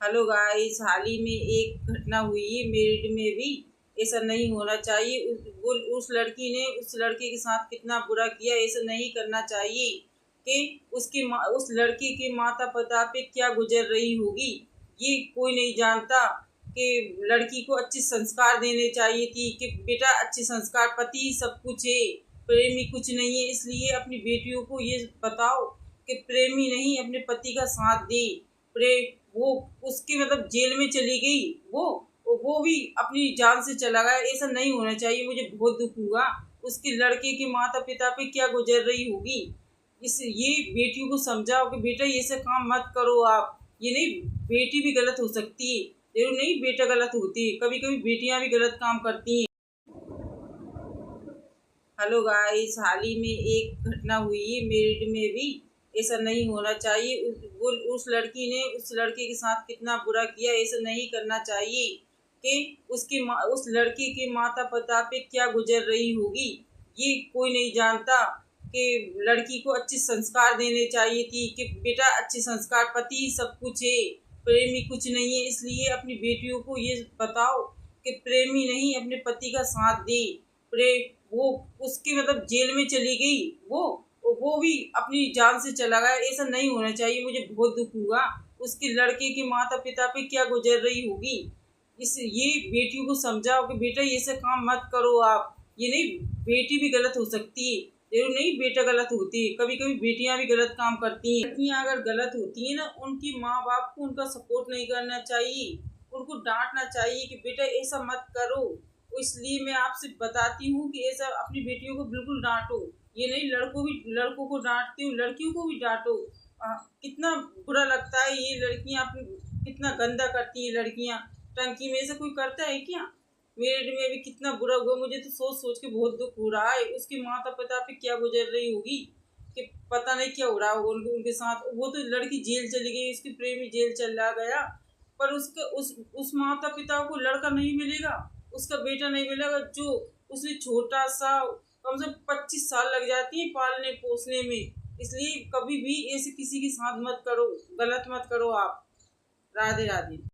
Hello guys, हाल ही में एक घटना हुई है मेरठ में भी। ऐसा नहीं होना चाहिए। उस लड़की ने उस लड़के के साथ कितना बुरा किया। ऐसा नहीं करना चाहिए कि उस लड़के के माता पिता पे क्या गुजर रही होगी, ये कोई नहीं जानता। कि लड़की को अच्छे संस्कार देने चाहिए थी कि बेटा अच्छे संस्कार, पति सब कुछ है, प्रेमी कुछ नहीं है। इसलिए अपनी बेटियों को ये बताओ कि प्रेमी नहीं, अपने पति का साथ दे। वो उसकी मतलब जेल में चली गई, वो भी अपनी जान से चला गया। ऐसा नहीं होना चाहिए। मुझे बहुत दुख हुआ। उसके लड़के के माता पिता पे क्या गुजर रही होगी। ये बेटियों को समझाओ कि बेटा ये सब काम मत करो आप। ये नहीं, बेटी भी गलत हो सकती है, जरूर नहीं बेटा गलत होती है, कभी कभी बेटियां भी गलत काम करती हैं। हेलो गाइस, हाल ही में एक घटना हुई है मेरठ में भी। ऐसा नहीं होना चाहिए। उस लड़की ने उस लड़के के साथ कितना बुरा किया। ऐसा नहीं करना चाहिए कि उस लड़के के माता पिता पे क्या गुजर रही होगी, ये कोई नहीं जानता। कि लड़की को अच्छे संस्कार देने चाहिए थी कि बेटा अच्छे संस्कार, पति सब कुछ है, प्रेमी कुछ नहीं है। इसलिए अपनी बेटियों को ये बताओ कि प्रेमी नहीं, अपने पति का साथ दे। वो उसकी मतलब जेल में चली गई, वो भी अपनी जान से चला गया। ऐसा नहीं होना चाहिए। मुझे बहुत दुख हुआ। उसके लड़के के माता पिता पे क्या गुजर रही होगी। ये बेटियों को समझाओ कि बेटा ये सब काम मत करो आप। ये नहीं, बेटी भी गलत हो सकती है, जरूर नहीं बेटा गलत होती है, कभी कभी बेटियां भी गलत काम करती हैं। लड़कियां अगर गलत होती है ना, उनकी माँ बाप को उनका सपोर्ट नहीं करना चाहिए, उनको डांटना चाहिए कि बेटा ऐसा मत करो। इसलिए मैं आपसे बताती हूँ कि ऐसा अपनी बेटियों को बिल्कुल डांटो। ये नहीं, लड़कों को डांटती हूँ, लड़कियों को भी डांटो। कितना बुरा लगता है। ये लड़कियां अपनी कितना गंदा करती हैं। लड़कियां टंकी में से कोई करता है क्या। मेरे में भी कितना बुरा हुआ। मुझे तो सोच सोच के बहुत दुख हो रहा है। उसके माता पिता पे क्या गुजर रही होगी, कि पता नहीं क्या हो रहा होगा उनके साथ। वो तो लड़की जेल चली गई, उसकी प्रेमी जेल चला गया, पर उसके उस माता पिता को लड़का नहीं मिलेगा, उसका बेटा नहीं मिलेगा। जो उसने छोटा सा, कम से कम 25 साल लग जाती है पालने पोसने में। इसलिए कभी भी ऐसे किसी के साथ मत करो, गलत मत करो आप। राधे राधे।